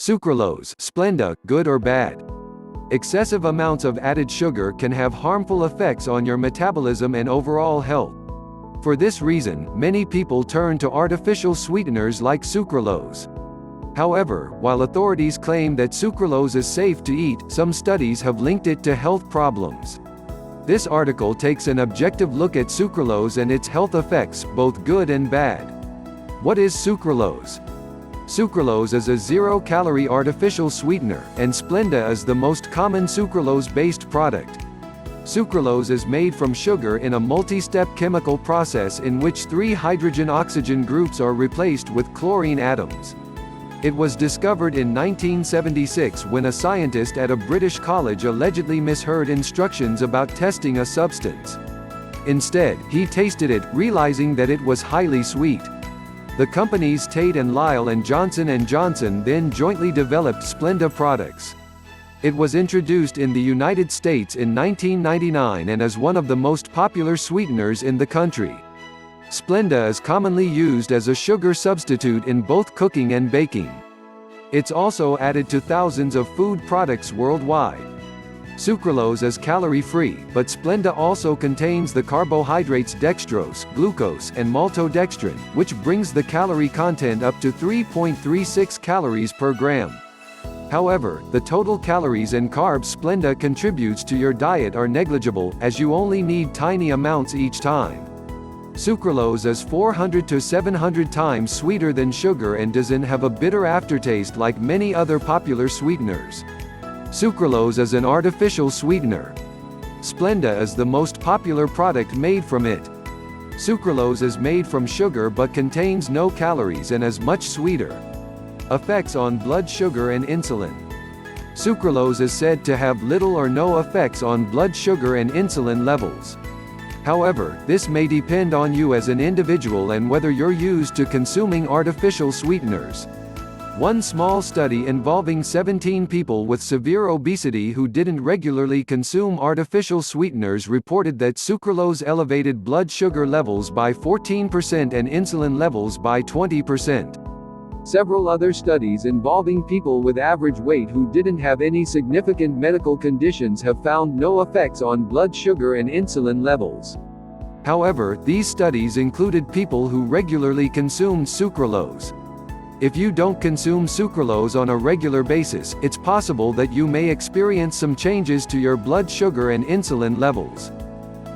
Sucralose, Splenda, good or bad? Excessive amounts of added sugar can have harmful effects on your metabolism and overall health. For this reason, many people turn to artificial sweeteners like sucralose. However, while authorities claim that sucralose is safe to eat, some studies have linked it to health problems. This article takes an objective look at sucralose and its health effects, both good and bad. What is sucralose? Sucralose is a zero-calorie artificial sweetener, and Splenda is the most common sucralose-based product. Sucralose is made from sugar in a multi-step chemical process in which 3 hydrogen-oxygen groups are replaced with chlorine atoms. It was discovered in 1976 when a scientist at a British college allegedly misheard instructions about testing a substance. Instead, he tasted it, realizing that it was highly sweet. The companies Tate & Lyle and Johnson & Johnson then jointly developed Splenda products. It was introduced in the United States in 1999 and is one of the most popular sweeteners in the country. Splenda is commonly used as a sugar substitute in both cooking and baking. It's also added to thousands of food products worldwide. Sucralose is calorie-free, but Splenda also contains the carbohydrates dextrose, glucose, and maltodextrin, which brings the calorie content up to 3.36 calories per gram. However, the total calories and carbs Splenda contributes to your diet are negligible, as you only need tiny amounts each time. Sucralose is 400 to 700 times sweeter than sugar and doesn't have a bitter aftertaste like many other popular sweeteners. Sucralose is an artificial sweetener. Splenda is the most popular product made from it. Sucralose is made from sugar but contains no calories and is much sweeter. Effects on blood sugar and insulin. Sucralose is said to have little or no effects on blood sugar and insulin levels. However, this may depend on you as an individual and whether you're used to consuming artificial sweeteners. One small study involving 17 people with severe obesity who didn't regularly consume artificial sweeteners reported that sucralose elevated blood sugar levels by 14% and insulin levels by 20%. Several other studies involving people with average weight who didn't have any significant medical conditions have found no effects on blood sugar and insulin levels. However, these studies included people who regularly consumed sucralose. If you don't consume sucralose on a regular basis, it's possible that you may experience some changes to your blood sugar and insulin levels.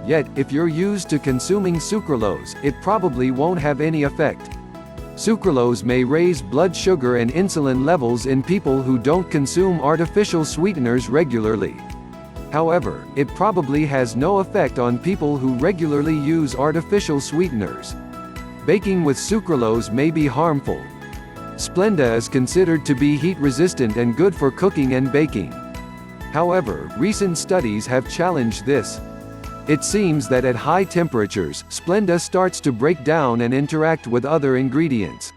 Yet, if you're used to consuming sucralose, it probably won't have any effect. Sucralose may raise blood sugar and insulin levels in people who don't consume artificial sweeteners regularly. However, it probably has no effect on people who regularly use artificial sweeteners. Baking with sucralose may be harmful. Splenda is considered to be heat-resistant and good for cooking and baking. However, recent studies have challenged this. It seems that at high temperatures, Splenda starts to break down and interact with other ingredients.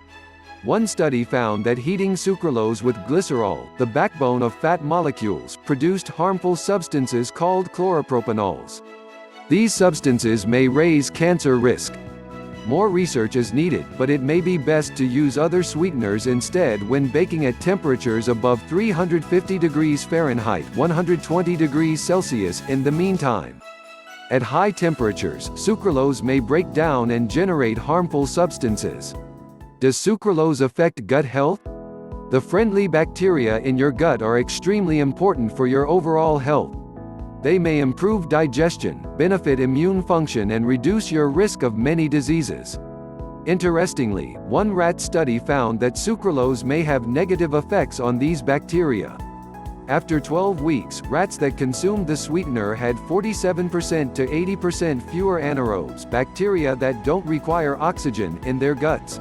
One study found that heating sucralose with glycerol, the backbone of fat molecules, produced harmful substances called chloropropanols. These substances may raise cancer risk. More research is needed, but it may be best to use other sweeteners instead when baking at temperatures above 350 degrees Fahrenheit, 120 degrees Celsius in the meantime. At high temperatures, sucralose may break down and generate harmful substances. Does sucralose affect gut health? The friendly bacteria in your gut are extremely important for your overall health. They may improve digestion, benefit immune function and reduce your risk of many diseases. Interestingly, one rat study found that sucralose may have negative effects on these bacteria. After 12 weeks, rats that consumed the sweetener had 47% to 80% fewer anaerobes, bacteria that don't require oxygen, in their guts.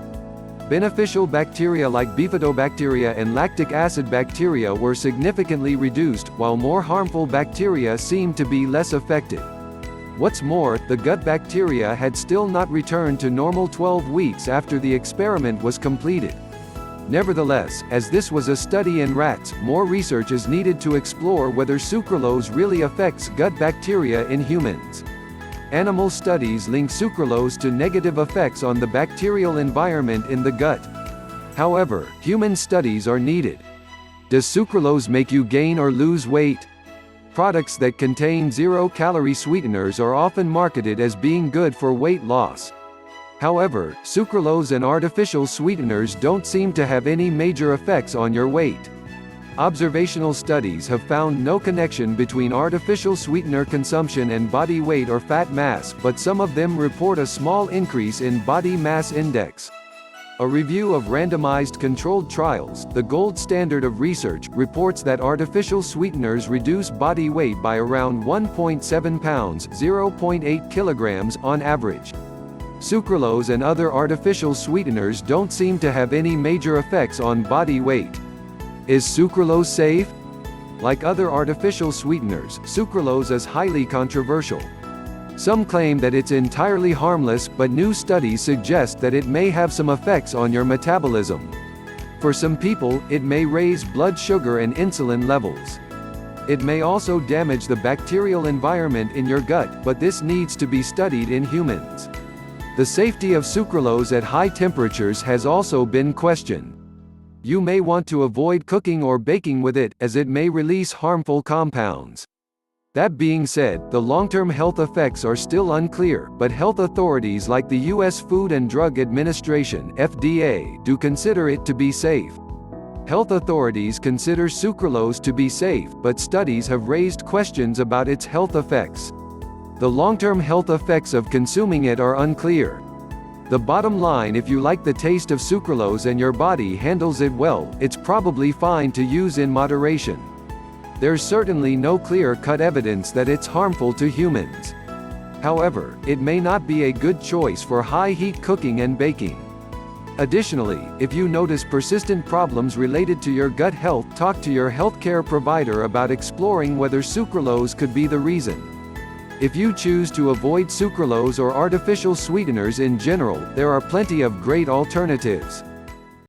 Beneficial bacteria like bifidobacteria and lactic acid bacteria were significantly reduced, while more harmful bacteria seemed to be less affected. What's more, the gut bacteria had still not returned to normal 12 weeks after the experiment was completed. Nevertheless, as this was a study in rats, more research is needed to explore whether sucralose really affects gut bacteria in humans. Animal studies link sucralose to negative effects on the bacterial environment in the gut. However, human studies are needed. Does sucralose make you gain or lose weight? Products that contain zero-calorie sweeteners are often marketed as being good for weight loss. However, sucralose and artificial sweeteners don't seem to have any major effects on your weight. Observational studies have found no connection between artificial sweetener consumption and body weight or fat mass, but some of them report a small increase in body mass index. A review of randomized controlled trials, the gold standard of research, reports that artificial sweeteners reduce body weight by around 1.7 pounds (0.8 kilograms) on average. Sucralose and other artificial sweeteners don't seem to have any major effects on body weight. Is sucralose safe? Like other artificial sweeteners, sucralose is highly controversial. Some claim that it's entirely harmless, but new studies suggest that it may have some effects on your metabolism. For some people, it may raise blood sugar and insulin levels. It may also damage the bacterial environment in your gut, but this needs to be studied in humans. The safety of sucralose at high temperatures has also been questioned. You may want to avoid cooking or baking with it, as it may release harmful compounds. That being said, the long-term health effects are still unclear, but health authorities like the U.S. Food and Drug Administration (FDA) do consider it to be safe. Health authorities consider sucralose to be safe, but studies have raised questions about its health effects. The long-term health effects of consuming it are unclear. The bottom line: if you like the taste of sucralose and your body handles it well, it's probably fine to use in moderation. There's certainly no clear-cut evidence that it's harmful to humans. However, it may not be a good choice for high-heat cooking and baking. Additionally, if you notice persistent problems related to your gut health, talk to your healthcare provider about exploring whether sucralose could be the reason. If you choose to avoid sucralose or artificial sweeteners in general, there are plenty of great alternatives.